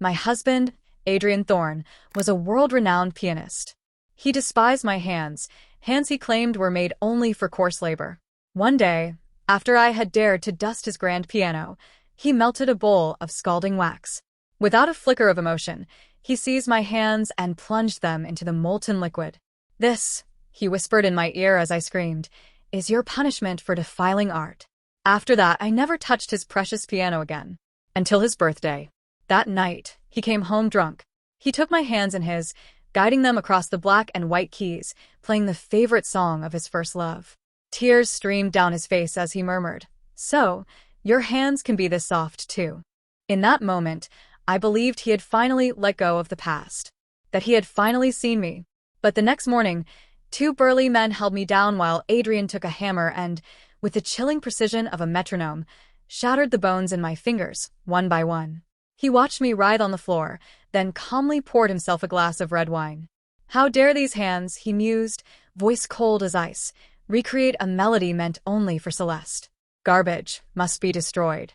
My husband, Adrian Thorne, was a world-renowned pianist. He despised my hands, hands he claimed were made only for coarse labor. One day, after I had dared to dust his grand piano, he melted a bowl of scalding wax. Without a flicker of emotion, he seized my hands and plunged them into the molten liquid. "This," he whispered in my ear as I screamed, "is your punishment for defiling art." After that, I never touched his precious piano again. Until his birthday. That night, he came home drunk. He took my hands in his, guiding them across the black and white keys, playing the favorite song of his first love. Tears streamed down his face as he murmured, "So, your hands can be this soft too." In that moment, I believed he had finally let go of the past, that he had finally seen me. But the next morning, two burly men held me down while Adrian took a hammer and, with the chilling precision of a metronome, shattered the bones in my fingers, one by one. He watched me writhe on the floor, then calmly poured himself a glass of red wine. "How dare these hands," he mused, voice cold as ice, "recreate a melody meant only for Celeste. Garbage must be destroyed."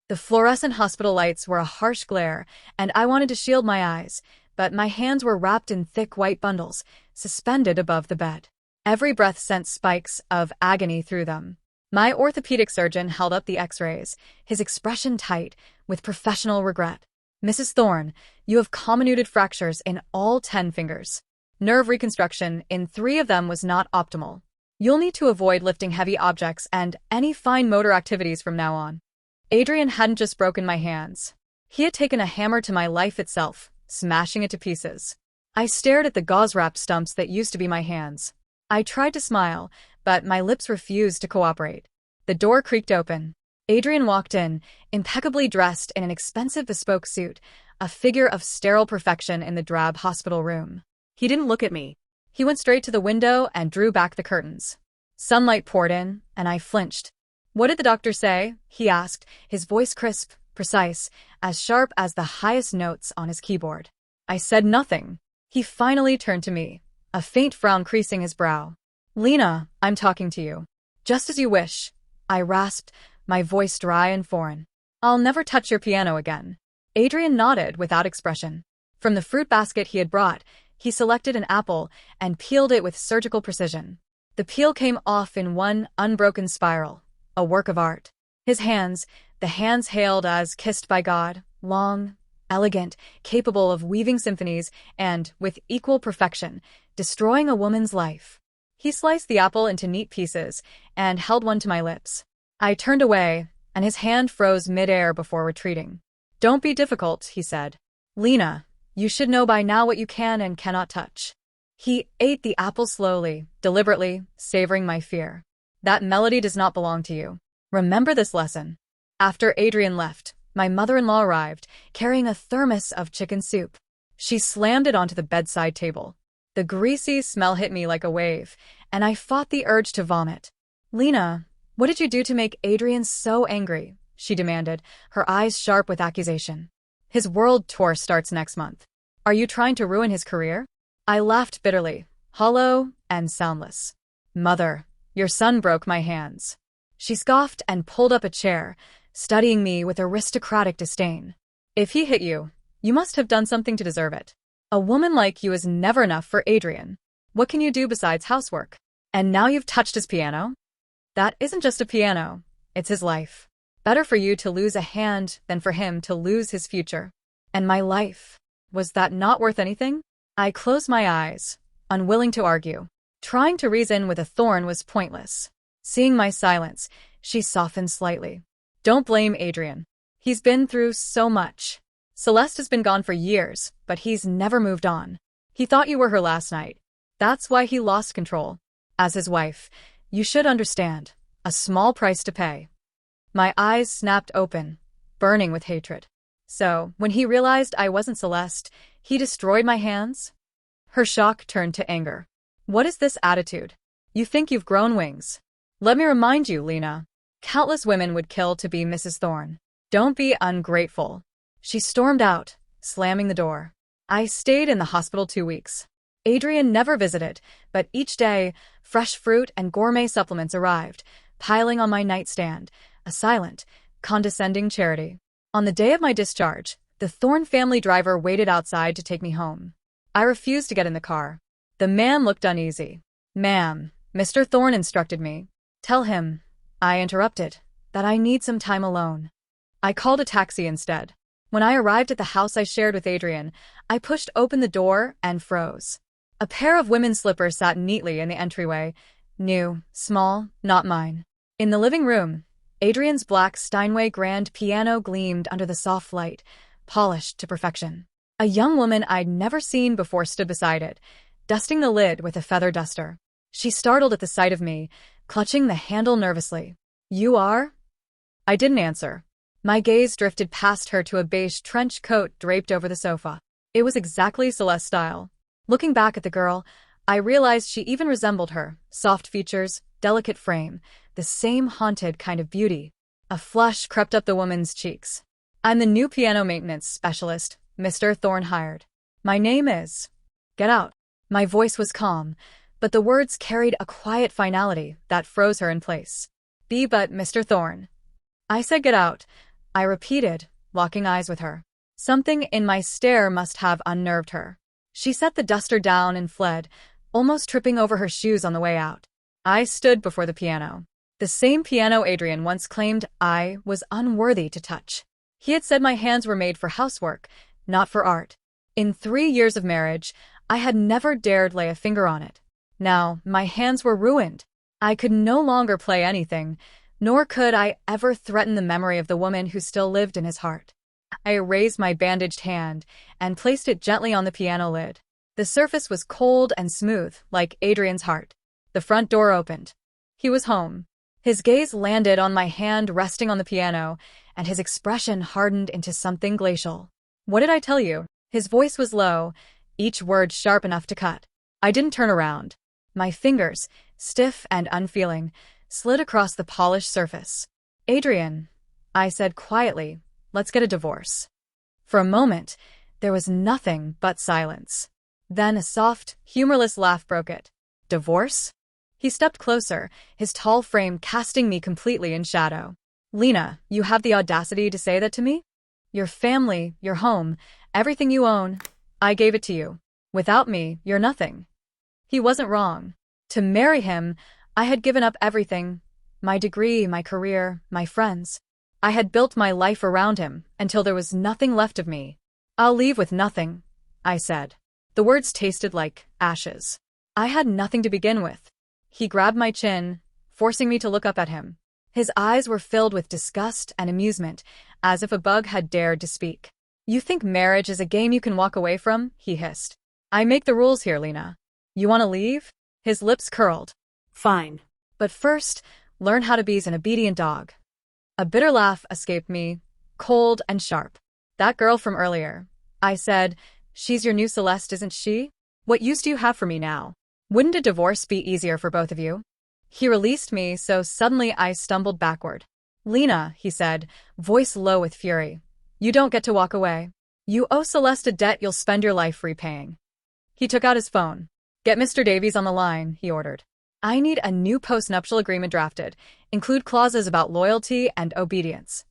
The fluorescent hospital lights were a harsh glare, and I wanted to shield my eyes, but my hands were wrapped in thick white bundles, suspended above the bed. Every breath sent spikes of agony through them. My orthopedic surgeon held up the x-rays, his expression tight, with professional regret. "Mrs. Thorne, you have comminuted fractures in all 10 fingers. Nerve reconstruction in 3 of them was not optimal. You'll need to avoid lifting heavy objects and any fine motor activities from now on." Adrian hadn't just broken my hands. He had taken a hammer to my life itself, smashing it to pieces. I stared at the gauze-wrapped stumps that used to be my hands. I tried to smile, but my lips refused to cooperate. The door creaked open. Adrian walked in, impeccably dressed in an expensive bespoke suit, a figure of sterile perfection in the drab hospital room. He didn't look at me. He went straight to the window and drew back the curtains. Sunlight poured in, and I flinched. "What did the doctor say?" he asked, his voice crisp, precise, as sharp as the highest notes on his keyboard. I said nothing. He finally turned to me, a faint frown creasing his brow. "Lena, I'm talking to you." "Just as you wish," I rasped, my voice dry and foreign. "I'll never touch your piano again." Adrian nodded without expression. From the fruit basket he had brought, he selected an apple and peeled it with surgical precision. The peel came off in one unbroken spiral, a work of art. His hands, the hands hailed as kissed by God, long, elegant, capable of weaving symphonies, and, with equal perfection, destroying a woman's life. He sliced the apple into neat pieces and held one to my lips. I turned away, and his hand froze mid-air before retreating. "Don't be difficult," he said. "Lena, you should know by now what you can and cannot touch." He ate the apple slowly, deliberately, savoring my fear. "That melody does not belong to you. Remember this lesson." After Adrian left, my mother-in-law arrived, carrying a thermos of chicken soup. She slammed it onto the bedside table. The greasy smell hit me like a wave, and I fought the urge to vomit. "Lena, what did you do to make Adrian so angry?" she demanded, her eyes sharp with accusation. "His world tour starts next month. Are you trying to ruin his career?" I laughed bitterly, hollow and soundless. "Mother, your son broke my hands." She scoffed and pulled up a chair, studying me with aristocratic disdain. "If he hit you, you must have done something to deserve it. A woman like you is never enough for Adrian. What can you do besides housework? And now you've touched his piano? That isn't just a piano, it's his life. Better for you to lose a hand than for him to lose his future. And my life, was that not worth anything?" I closed my eyes, unwilling to argue. Trying to reason with a thorn was pointless. Seeing my silence, she softened slightly. "Don't blame Adrian. He's been through so much. Celeste has been gone for years, but he's never moved on. He thought you were her last night. That's why he lost control. As his wife, you should understand. A small price to pay." My eyes snapped open, burning with hatred. "So, when he realized I wasn't Celeste, he destroyed my hands?" Her shock turned to anger. "What is this attitude? You think you've grown wings. Let me remind you, Lena. Countless women would kill to be Mrs. Thorne. Don't be ungrateful." She stormed out, slamming the door. I stayed in the hospital 2 weeks. Adrian never visited, but each day, fresh fruit and gourmet supplements arrived, piling on my nightstand, a silent, condescending charity. On the day of my discharge, The Thorne family driver waited outside to take me home. I refused to get in the car. The man looked uneasy. "Ma'am," Mr. Thorne instructed me. "Tell him," I interrupted, "that I need some time alone." I called a taxi instead. When I arrived at the house I shared with Adrian, I pushed open the door and froze. A pair of women's slippers sat neatly in the entryway. New, small, not mine. In the living room, Adrian's black Steinway grand piano gleamed under the soft light, polished to perfection. A young woman I'd never seen before stood beside it, dusting the lid with a feather duster. She startled at the sight of me, clutching the handle nervously. "You are?" I didn't answer. My gaze drifted past her to a beige trench coat draped over the sofa. It was exactly Celeste's style. Looking back at the girl, I realized she even resembled her. Soft features, delicate frame, the same haunted kind of beauty. A flush crept up the woman's cheeks. "I'm the new piano maintenance specialist Mr. Thorne hired. My name is—" "Get out." My voice was calm, but the words carried a quiet finality that froze her in place. "But Mr. Thorne." I said get out, I repeated, locking eyes with her. Something in my stare must have unnerved her. She set the duster down and fled, almost tripping over her shoes on the way out. I stood before the piano. The same piano Adrian once claimed I was unworthy to touch. He had said my hands were made for housework, not for art. In 3 years of marriage, I had never dared lay a finger on it. Now, my hands were ruined. I could no longer play anything, nor could I ever threaten the memory of the woman who still lived in his heart. I raised my bandaged hand and placed it gently on the piano lid. The surface was cold and smooth, like Adrian's heart. The front door opened. He was home. His gaze landed on my hand resting on the piano, and his expression hardened into something glacial. "What did I tell you?" His voice was low, each word sharp enough to cut. I didn't turn around. My fingers, stiff and unfeeling, slid across the polished surface. "Adrian," I said quietly, "let's get a divorce." For a moment, there was nothing but silence. Then a soft, humorless laugh broke it. "Divorce?" He stepped closer, his tall frame casting me completely in shadow. "Lena, you have the audacity to say that to me? Your family, your home, everything you own, I gave it to you. Without me, you're nothing." He wasn't wrong. To marry him, I had given up everything. My degree, my career, my friends. I had built my life around him until there was nothing left of me. "I'll leave with nothing," I said. The words tasted like ashes. I had nothing to begin with. He grabbed my chin, forcing me to look up at him. His eyes were filled with disgust and amusement, as if a bug had dared to speak. "You think marriage is a game you can walk away from?" he hissed. "I make the rules here, Lena. You want to leave?" His lips curled. "Fine. But first, learn how to be an obedient dog." A bitter laugh escaped me, cold and sharp. "That girl from earlier," I said, "she's your new Celeste, isn't she? What use do you have for me now? Wouldn't a divorce be easier for both of you?" He released me, so suddenly I stumbled backward. "Lena," he said, voice low with fury, "you don't get to walk away. You owe Celeste a debt you'll spend your life repaying." He took out his phone. "Get Mr. Davies on the line," he ordered. "I need a new post-nuptial agreement drafted. Include clauses about loyalty and obedience."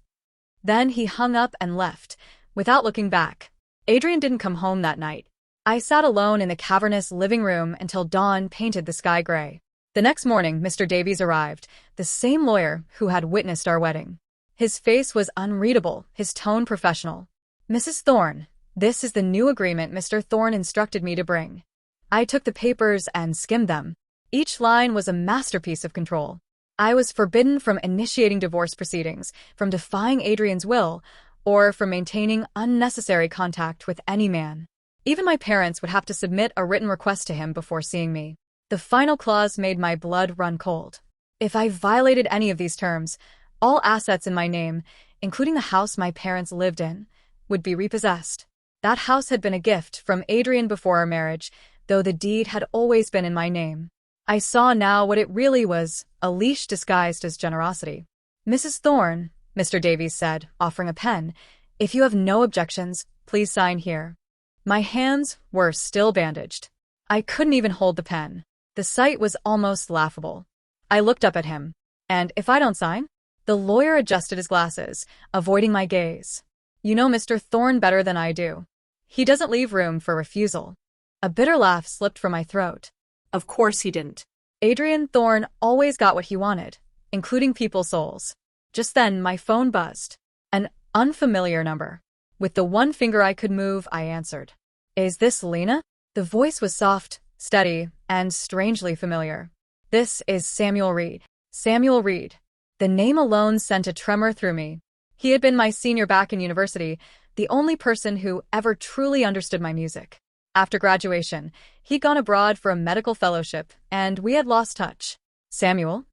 Then he hung up and left, without looking back. Adrian didn't come home that night. I sat alone in the cavernous living room until dawn painted the sky gray. The next morning, Mr. Davies arrived, the same lawyer who had witnessed our wedding. His face was unreadable, his tone professional. "Mrs. Thorne, this is the new agreement Mr. Thorne instructed me to bring." I took the papers and skimmed them. Each line was a masterpiece of control. I was forbidden from initiating divorce proceedings, from defying Adrian's will, or from maintaining unnecessary contact with any man. Even my parents would have to submit a written request to him before seeing me. The final clause made my blood run cold. If I violated any of these terms, all assets in my name, including the house my parents lived in, would be repossessed. That house had been a gift from Adrian before our marriage, though the deed had always been in my name. I saw now what it really was, a leash disguised as generosity. "Mrs. Thorne," Mr. Davies said, offering a pen, "if you have no objections, please sign here." My hands were still bandaged. I couldn't even hold the pen. The sight was almost laughable. I looked up at him. "And if I don't sign?" The lawyer adjusted his glasses, avoiding my gaze. You know Mr. Thorne better than I do. He doesn't leave room for refusal. A bitter laugh slipped from my throat. Of course he didn't. Adrian Thorne always got what he wanted, including people's souls. Just then, my phone buzzed. An unfamiliar number. With the one finger I could move, I answered. Is this Lena? The voice was soft, steady, and strangely familiar. This is Samuel Reed. Samuel Reed. The name alone sent a tremor through me. He had been my senior back in university, the only person who ever truly understood my music. After graduation, he'd gone abroad for a medical fellowship, and we had lost touch. Samuel?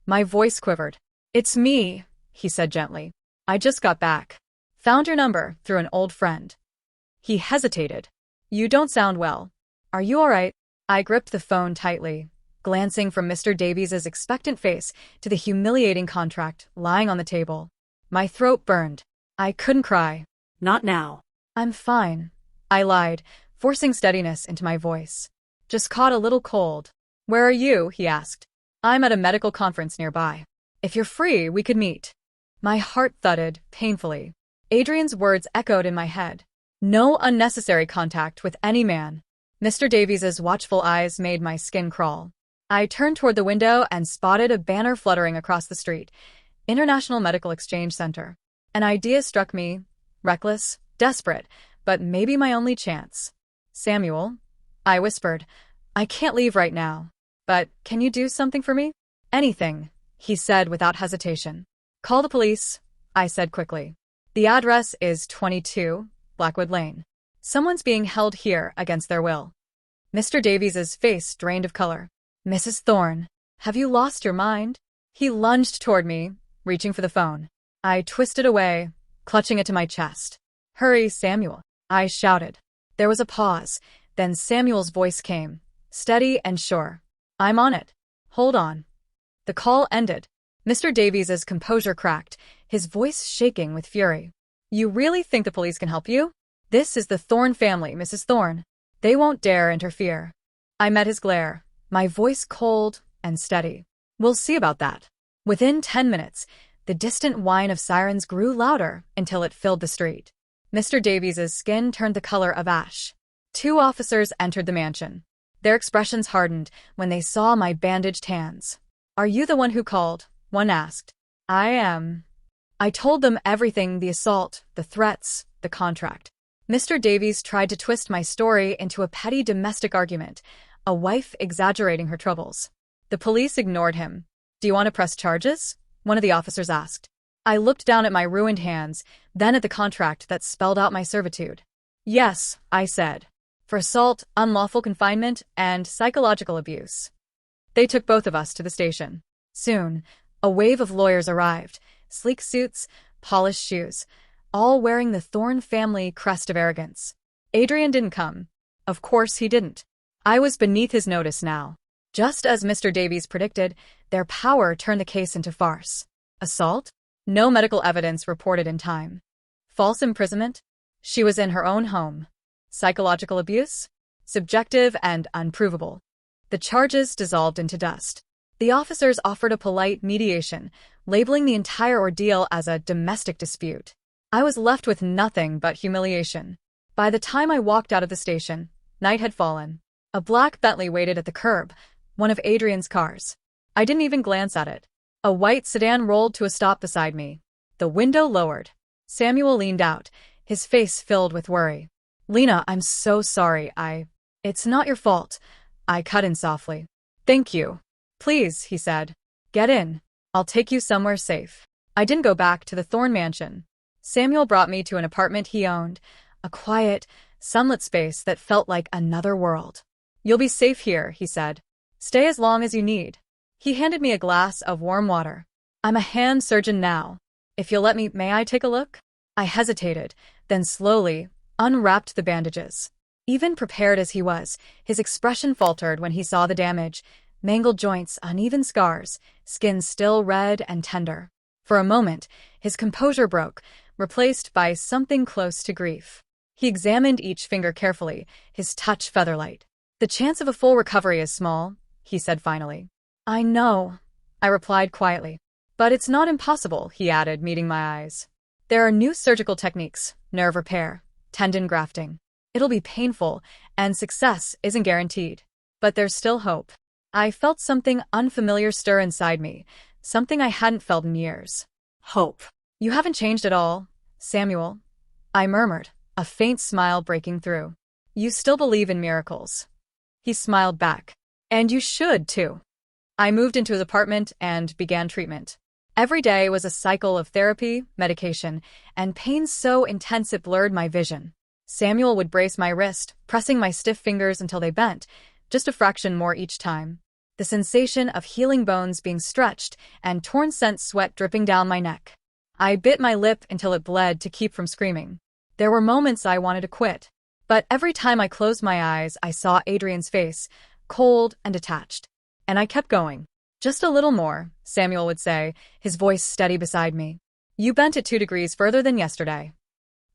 My voice quivered. It's me, he said gently. I just got back. Found your number through an old friend. He hesitated. You don't sound well. Are you all right? I gripped the phone tightly, glancing from Mr. Davies's expectant face to the humiliating contract lying on the table. My throat burned. I couldn't cry. Not now. I'm fine, I lied, forcing steadiness into my voice. Just caught a little cold. Where are you? He asked. I'm at a medical conference nearby. If you're free, we could meet. My heart thudded painfully. Adrian's words echoed in my head. No unnecessary contact with any man. Mr. Davies's watchful eyes made my skin crawl. I turned toward the window and spotted a banner fluttering across the street. International Medical Exchange Center. An idea struck me. Reckless, desperate, but maybe my only chance. Samuel, I whispered, I can't leave right now. But can you do something for me? Anything, he said without hesitation. Call the police, I said quickly. The address is 22 Blackwood Lane. Someone's being held here against their will. Mr. Davies's face drained of color. Mrs. Thorne, have you lost your mind? He lunged toward me, reaching for the phone. I twisted away, clutching it to my chest. Hurry, Samuel, I shouted. There was a pause, then Samuel's voice came, steady and sure. I'm on it. Hold on. The call ended. Mr. Davies's composure cracked, his voice shaking with fury. You really think the police can help you? This is the Thorne family, Mrs. Thorne. They won't dare interfere. I met his glare, my voice cold and steady. We'll see about that. Within 10 minutes, the distant whine of sirens grew louder until it filled the street. Mr. Davies's skin turned the color of ash. 2 officers entered the mansion. Their expressions hardened when they saw my bandaged hands. Are you the one who called? One asked. I am. I told them everything, the assault, the threats, the contract. Mr. Davies tried to twist my story into a petty domestic argument, a wife exaggerating her troubles. The police ignored him. Do you want to press charges? One of the officers asked. I looked down at my ruined hands, then at the contract that spelled out my servitude. Yes, I said. For assault, unlawful confinement, and psychological abuse. They took both of us to the station. Soon, a wave of lawyers arrived, sleek suits, polished shoes, all wearing the Thorne family crest of arrogance. Adrian didn't come. Of course he didn't. I was beneath his notice now. Just as Mr. Davies predicted, their power turned the case into farce. Assault? No medical evidence reported in time. False imprisonment? She was in her own home. Psychological abuse? Subjective and unprovable. The charges dissolved into dust. The officers offered a polite mediation, labeling the entire ordeal as a domestic dispute. I was left with nothing but humiliation. By the time I walked out of the station, night had fallen. A black Bentley waited at the curb, one of Adrian's cars. I didn't even glance at it. A white sedan rolled to a stop beside me. The window lowered. Samuel leaned out, his face filled with worry. Lena, I'm so sorry. It's not your fault. I cut in softly. Thank you. Please, he said. Get in. I'll take you somewhere safe. I didn't go back to the Thorne mansion. Samuel brought me to an apartment he owned, a quiet, sunlit space that felt like another world. You'll be safe here, he said. Stay as long as you need. He handed me a glass of warm water. I'm a hand surgeon now. If you'll let me, may I take a look? I hesitated, then slowly unwrapped the bandages. Even prepared as he was, his expression faltered when he saw the damage. Mangled joints, uneven scars, skin still red and tender. For a moment, his composure broke, replaced by something close to grief. He examined each finger carefully, his touch featherlight. The chance of a full recovery is small, he said finally. I know, I replied quietly. But it's not impossible, he added, meeting my eyes. There are new surgical techniques, nerve repair, tendon grafting. It'll be painful, and success isn't guaranteed. But there's still hope. I felt something unfamiliar stir inside me, something I hadn't felt in years. Hope. You haven't changed at all, Samuel, I murmured, a faint smile breaking through. You still believe in miracles. He smiled back. And you should, too. I moved into his apartment and began treatment. Every day was a cycle of therapy, medication, and pain so intense it blurred my vision. Samuel would brace my wrist, pressing my stiff fingers until they bent, just a fraction more each time. The sensation of healing bones being stretched and torn sent sweat dripping down my neck. I bit my lip until it bled to keep from screaming. There were moments I wanted to quit. But every time I closed my eyes, I saw Adrian's face, cold and detached. And I kept going. Just a little more, Samuel would say, his voice steady beside me. You bent it 2 degrees further than yesterday.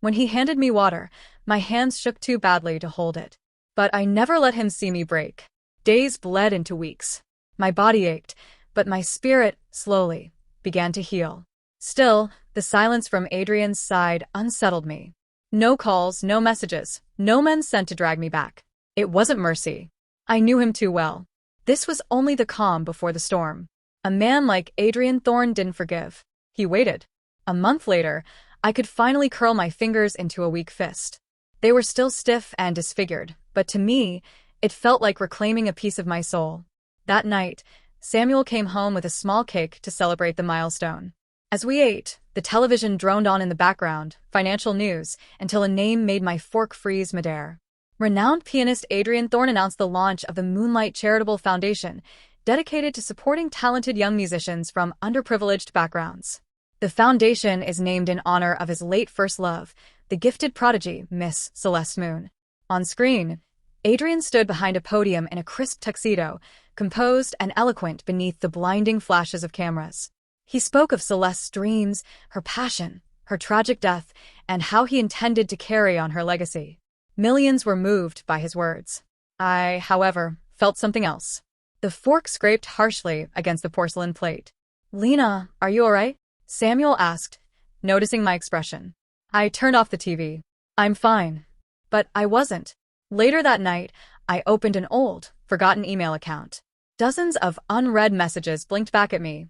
When he handed me water, my hands shook too badly to hold it. But I never let him see me break. Days bled into weeks. My body ached, but my spirit, slowly, began to heal. Still, the silence from Adrian's side unsettled me. No calls, no messages, no men sent to drag me back. It wasn't mercy. I knew him too well. This was only the calm before the storm. A man like Adrian Thorne didn't forgive. He waited. A month later, I could finally curl my fingers into a weak fist. They were still stiff and disfigured, but to me, it felt like reclaiming a piece of my soul. That night, Samuel came home with a small cake to celebrate the milestone. As we ate, the television droned on in the background, financial news, until a name made my fork freeze midair. Renowned pianist Adrian Thorne announced the launch of the Moonlight Charitable Foundation, dedicated to supporting talented young musicians from underprivileged backgrounds. The foundation is named in honor of his late first love, the gifted prodigy, Miss Celeste Moon. On screen, Adrian stood behind a podium in a crisp tuxedo, composed and eloquent beneath the blinding flashes of cameras. He spoke of Celeste's dreams, her passion, her tragic death, and how he intended to carry on her legacy. Millions were moved by his words. I, however, felt something else. The fork scraped harshly against the porcelain plate. Lena, are you all right? Samuel asked, noticing my expression. I turned off the TV. I'm fine. But I wasn't. Later that night, I opened an old, forgotten email account. Dozens of unread messages blinked back at me,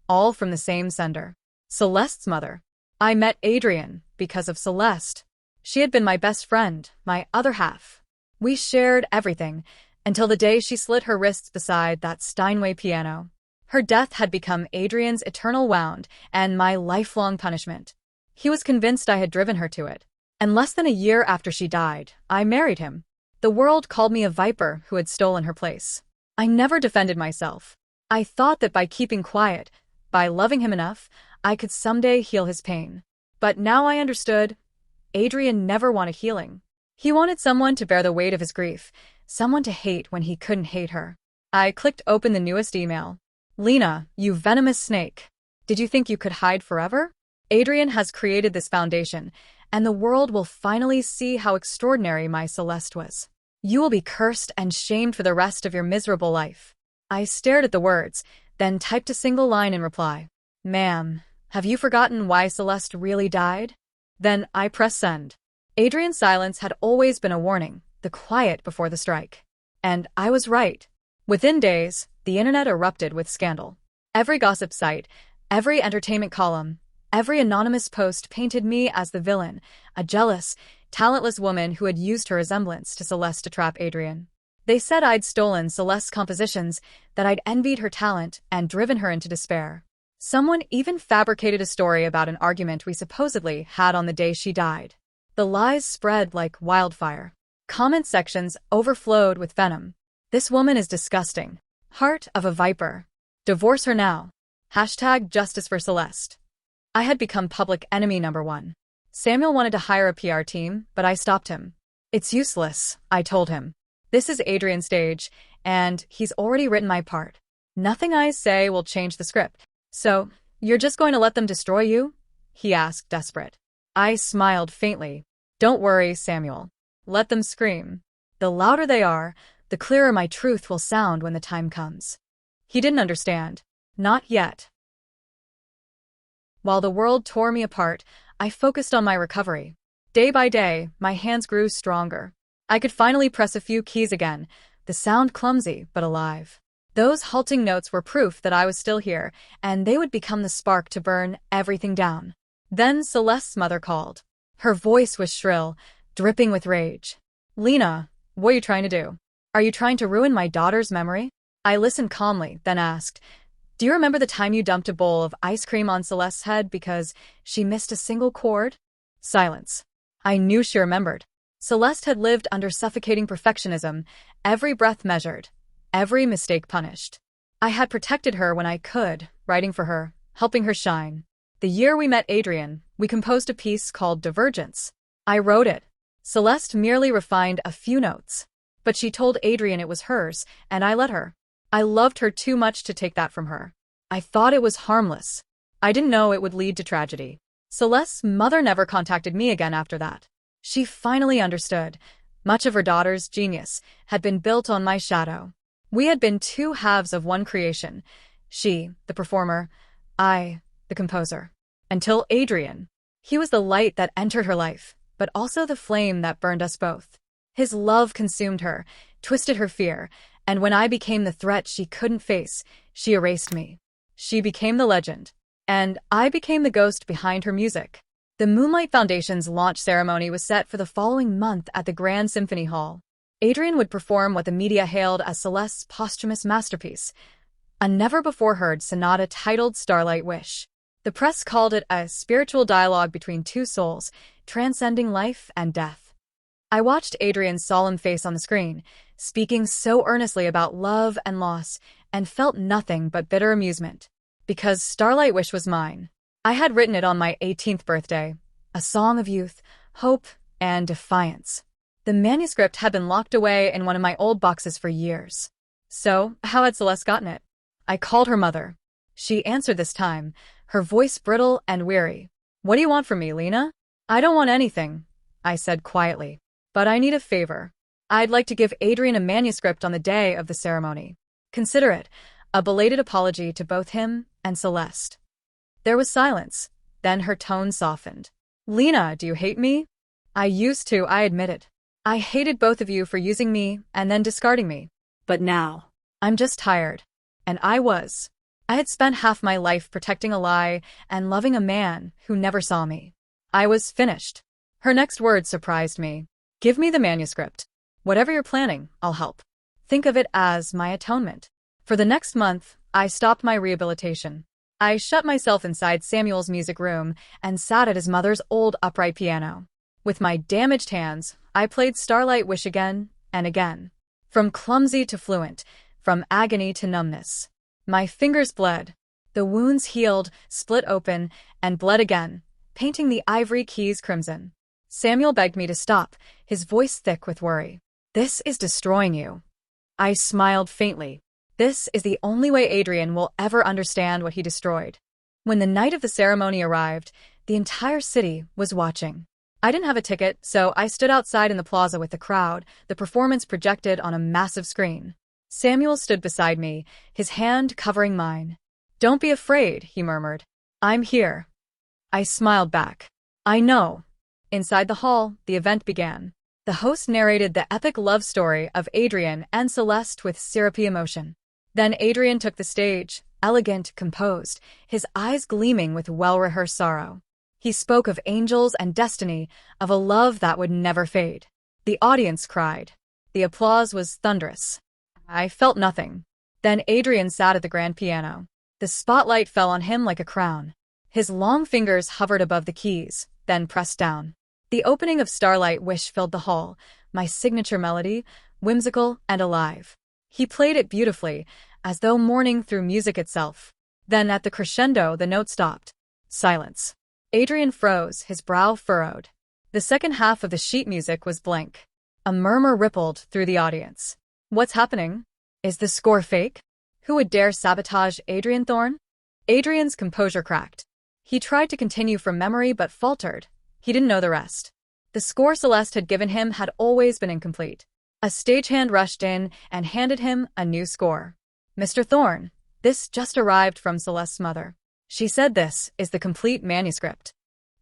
all from the same sender. Celeste's mother. I met Adrian because of Celeste. She had been my best friend, my other half. We shared everything, until the day she slit her wrists beside that Steinway piano. Her death had become Adrian's eternal wound and my lifelong punishment. He was convinced I had driven her to it. And less than a year after she died, I married him. The world called me a viper who had stolen her place. I never defended myself. I thought that by keeping quiet, by loving him enough, I could someday heal his pain. But now I understood. Adrian never wanted healing. He wanted someone to bear the weight of his grief, someone to hate when he couldn't hate her. I clicked open the newest email. Lena, you venomous snake. Did you think you could hide forever? Adrian has created this foundation, and the world will finally see how extraordinary my Celeste was. You will be cursed and shamed for the rest of your miserable life. I stared at the words, then typed a single line in reply. Ma'am, have you forgotten why Celeste really died? Then I pressed send. Adrian's silence had always been a warning, the quiet before the strike. And I was right. Within days, the internet erupted with scandal. Every gossip site, every entertainment column, every anonymous post painted me as the villain, a jealous, talentless woman who had used her resemblance to Celeste to trap Adrian. They said I'd stolen Celeste's compositions, that I'd envied her talent and driven her into despair. Someone even fabricated a story about an argument we supposedly had on the day she died. The lies spread like wildfire. Comment sections overflowed with venom. This woman is disgusting. Heart of a viper. Divorce her now. #Justice for Celeste. I had become public enemy number 1. Samuel wanted to hire a PR team, but I stopped him. It's useless, I told him. This is Adrian's stage, and he's already written my part. Nothing I say will change the script. So, you're just going to let them destroy you? He asked, desperate. I smiled faintly. Don't worry, Samuel. Let them scream. The louder they are, the clearer my truth will sound when the time comes. He didn't understand. Not yet. While the world tore me apart, I focused on my recovery. Day by day, my hands grew stronger. I could finally press a few keys again, the sound clumsy but alive. Those halting notes were proof that I was still here, and they would become the spark to burn everything down. Then Celeste's mother called. Her voice was shrill, dripping with rage. "Lena, what are you trying to do? Are you trying to ruin my daughter's memory?" I listened calmly, then asked, "Do you remember the time you dumped a bowl of ice cream on Celeste's head because she missed a single chord?" Silence. I knew she remembered. Celeste had lived under suffocating perfectionism, every breath measured, every mistake punished. I had protected her when I could, writing for her, helping her shine. The year we met Adrian, we composed a piece called Divergence. I wrote it. Celeste merely refined a few notes. But she told Adrian it was hers, and I let her. I loved her too much to take that from her. I thought it was harmless. I didn't know it would lead to tragedy. Celeste's mother never contacted me again after that. She finally understood. Much of her daughter's genius had been built on my shadow. We had been two halves of one creation. She, the performer, I, the composer. Until Adrian. He was the light that entered her life, but also the flame that burned us both. His love consumed her, twisted her fear, and when I became the threat she couldn't face, she erased me. She became the legend, and I became the ghost behind her music. The Moonlight Foundation's launch ceremony was set for the following month at the Grand Symphony Hall. Adrian would perform what the media hailed as Celeste's posthumous masterpiece, a never-before-heard sonata titled Starlight Wish. The press called it a spiritual dialogue between two souls, transcending life and death. I watched Adrian's solemn face on the screen, speaking so earnestly about love and loss, and felt nothing but bitter amusement. Because Starlight Wish was mine. I had written it on my 18th birthday, a song of youth, hope, and defiance. The manuscript had been locked away in one of my old boxes for years. So, how had Celeste gotten it? I called her mother. She answered this time, her voice brittle and weary. "What do you want from me, Lena?" "I don't want anything," I said quietly. "But I need a favor. I'd like to give Adrian a manuscript on the day of the ceremony. Consider it a belated apology to both him and Celeste." There was silence. Then her tone softened. "Lena, do you hate me?" "I used to," I admitted. "I hated both of you for using me and then discarding me. But now, I'm just tired." And I was. I had spent half my life protecting a lie and loving a man who never saw me. I was finished. Her next words surprised me. "Give me the manuscript. Whatever you're planning, I'll help. Think of it as my atonement." For the next month, I stopped my rehabilitation. I shut myself inside Samuel's music room and sat at his mother's old upright piano. With my damaged hands, I played Starlight Wish again and again. From clumsy to fluent, from agony to numbness. My fingers bled. The wounds healed, split open, and bled again, painting the ivory keys crimson. Samuel begged me to stop, his voice thick with worry. "This is destroying you." I smiled faintly. This is the only way Adrian will ever understand what he destroyed. When the night of the ceremony arrived, the entire city was watching. I didn't have a ticket, so I stood outside in the plaza with the crowd, the performance projected on a massive screen. Samuel stood beside me, his hand covering mine. "Don't be afraid," he murmured. "I'm here." I smiled back. "I know." Inside the hall, the event began. The host narrated the epic love story of Adrian and Celeste with syrupy emotion. Then Adrian took the stage, elegant, composed, his eyes gleaming with well-rehearsed sorrow. He spoke of angels and destiny, of a love that would never fade. The audience cried. The applause was thunderous. I felt nothing. Then Adrian sat at the grand piano. The spotlight fell on him like a crown. His long fingers hovered above the keys, then pressed down. The opening of Starlight Wish filled the hall, my signature melody, whimsical and alive. He played it beautifully, as though mourning through music itself. Then at the crescendo, the note stopped. Silence. Adrian froze, his brow furrowed. The second half of the sheet music was blank. A murmur rippled through the audience. "What's happening? Is the score fake? Who would dare sabotage Adrian Thorne?" Adrian's composure cracked. He tried to continue from memory but faltered. He didn't know the rest. The score Celeste had given him had always been incomplete. A stagehand rushed in and handed him a new score. "Mr. Thorne, this just arrived from Celeste's mother. She said this is the complete manuscript."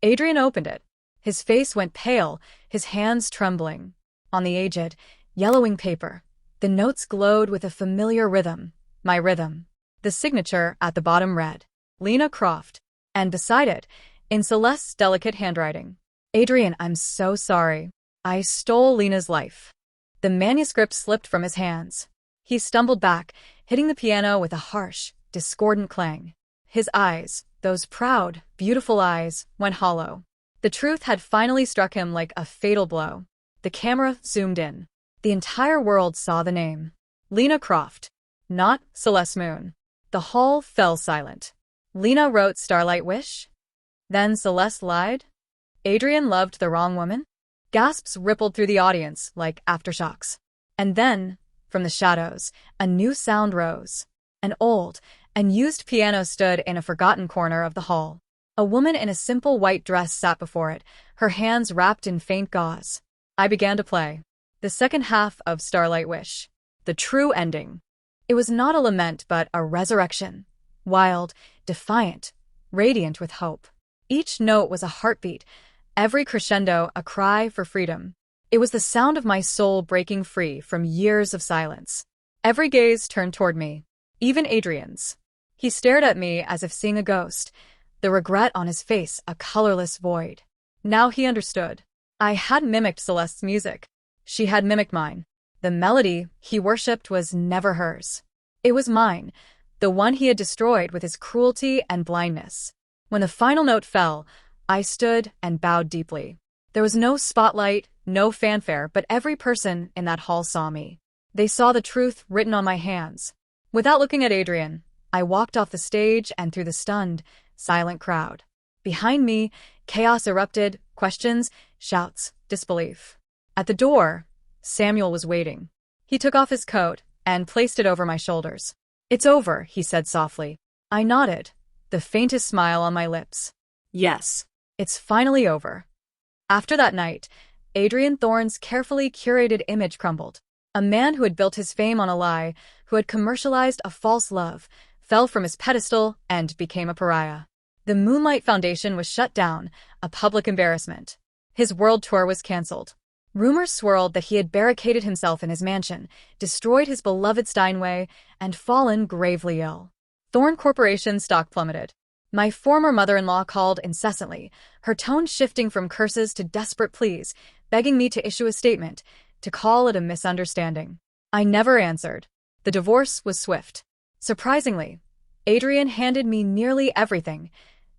Adrian opened it. His face went pale, his hands trembling. On the aged, yellowing paper, the notes glowed with a familiar rhythm, my rhythm. The signature at the bottom read, Lena Croft, and beside it, in Celeste's delicate handwriting, Adrian, I'm so sorry. I stole Lena's life. The manuscript slipped from his hands. He stumbled back, hitting the piano with a harsh, discordant clang. His eyes, those proud, beautiful eyes, went hollow. The truth had finally struck him like a fatal blow. The camera zoomed in. The entire world saw the name. Lena Croft. Not Celeste Moon. The hall fell silent. Lena wrote Starlight Wish? Then Celeste lied? Adrian loved the wrong woman? Gasps rippled through the audience like aftershocks. And then, from the shadows, a new sound rose. An old, unused piano stood in a forgotten corner of the hall. A woman in a simple white dress sat before it, her hands wrapped in faint gauze. I began to play. The second half of Starlight Wish. The true ending. It was not a lament but a resurrection. Wild, defiant, radiant with hope. Each note was a heartbeat, every crescendo a cry for freedom. It was the sound of my soul breaking free from years of silence. Every gaze turned toward me, even Adrian's. He stared at me as if seeing a ghost, the regret on his face a colorless void. Now he understood. I hadn't mimicked Celeste's music. She had mimicked mine. The melody he worshipped was never hers. It was mine, the one he had destroyed with his cruelty and blindness. When the final note fell, I stood and bowed deeply. There was no spotlight, no fanfare, but every person in that hall saw me. They saw the truth written on my hands. Without looking at Adrian, I walked off the stage and through the stunned, silent crowd. Behind me, chaos erupted, questions, shouts, disbelief. At the door, Samuel was waiting. He took off his coat and placed it over my shoulders. It's over, he said softly. I nodded, the faintest smile on my lips. Yes. It's finally over. After that night, Adrian Thorne's carefully curated image crumbled. A man who had built his fame on a lie, who had commercialized a false love, fell from his pedestal and became a pariah. The Moonlight Foundation was shut down, a public embarrassment. His world tour was cancelled. Rumors swirled that he had barricaded himself in his mansion, destroyed his beloved Steinway, and fallen gravely ill. Thorne Corporation's stock plummeted. My former mother-in-law called incessantly, her tone shifting from curses to desperate pleas, begging me to issue a statement, to call it a misunderstanding. I never answered. The divorce was swift. Surprisingly, Adrian handed me nearly everything,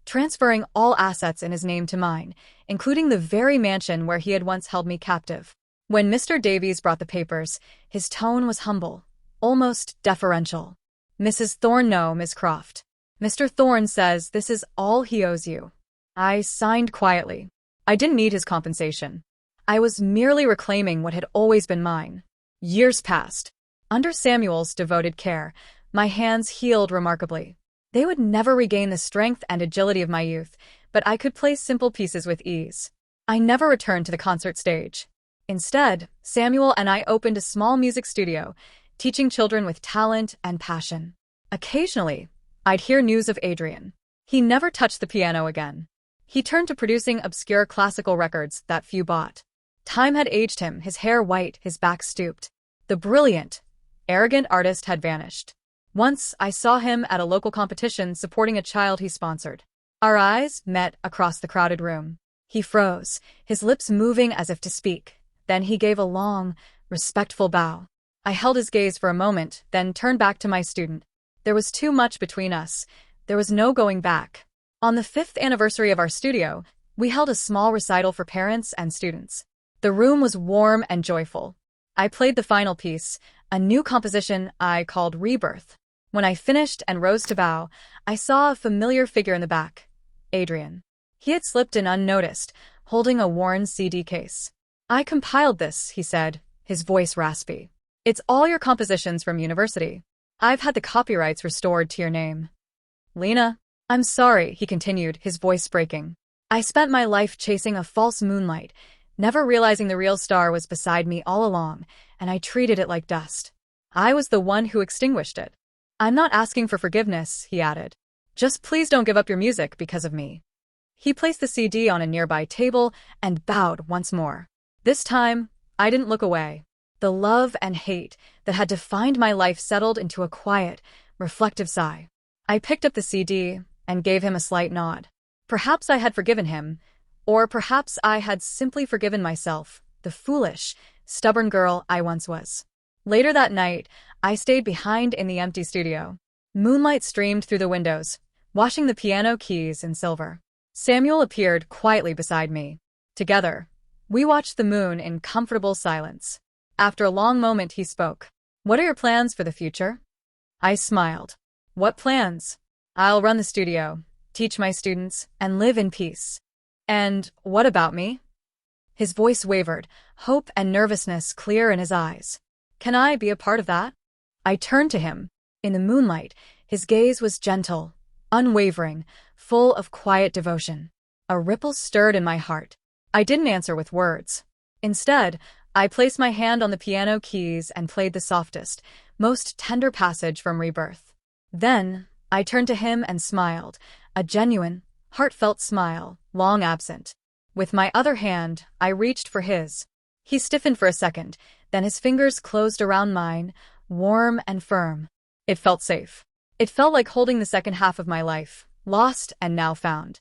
transferring all assets in his name to mine, including the very mansion where he had once held me captive. When Mr. Davies brought the papers, his tone was humble, almost deferential. Mrs. Thorne, no, Miss Croft. Mr. Thorne says this is all he owes you. I signed quietly. I didn't need his compensation. I was merely reclaiming what had always been mine. Years passed. Under Samuel's devoted care, my hands healed remarkably. They would never regain the strength and agility of my youth, but I could play simple pieces with ease. I never returned to the concert stage. Instead, Samuel and I opened a small music studio, teaching children with talent and passion. Occasionally, I'd hear news of Adrian. He never touched the piano again. He turned to producing obscure classical records that few bought. Time had aged him, his hair white, his back stooped. The brilliant, arrogant artist had vanished. Once, I saw him at a local competition supporting a child he sponsored. Our eyes met across the crowded room. He froze, his lips moving as if to speak. Then he gave a long, respectful bow. I held his gaze for a moment, then turned back to my student. There was too much between us. There was no going back. On the 5th anniversary of our studio, we held a small recital for parents and students. The room was warm and joyful. I played the final piece, a new composition I called Rebirth. When I finished and rose to bow, I saw a familiar figure in the back, Adrian. He had slipped in unnoticed, holding a worn CD case. I compiled this, he said, his voice raspy. It's all your compositions from university. I've had the copyrights restored to your name. Lena, I'm sorry, he continued, his voice breaking. I spent my life chasing a false moonlight, never realizing the real star was beside me all along, and I treated it like dust. I was the one who extinguished it. I'm not asking for forgiveness, he added. Just please don't give up your music because of me. He placed the CD on a nearby table and bowed once more. This time, I didn't look away. The love and hate that had defined my life settled into a quiet, reflective sigh. I picked up the CD and gave him a slight nod. Perhaps I had forgiven him, or perhaps I had simply forgiven myself, the foolish, stubborn girl I once was. Later that night, I stayed behind in the empty studio. Moonlight streamed through the windows, washing the piano keys in silver. Samuel appeared quietly beside me. Together, we watched the moon in comfortable silence. After a long moment, he spoke. "What are your plans for the future?" I smiled. "What plans? I'll run the studio, teach my students, and live in peace." "And what about me?" His voice wavered, hope and nervousness clear in his eyes. "Can I be a part of that?" I turned to him. In the moonlight, his gaze was gentle, unwavering, full of quiet devotion. A ripple stirred in my heart. I didn't answer with words. Instead, I placed my hand on the piano keys and played the softest, most tender passage from Rebirth. Then, I turned to him and smiled, a genuine, heartfelt smile, long absent. With my other hand, I reached for his. He stiffened for a second, then his fingers closed around mine, warm and firm. It felt safe. It felt like holding the second half of my life, lost and now found.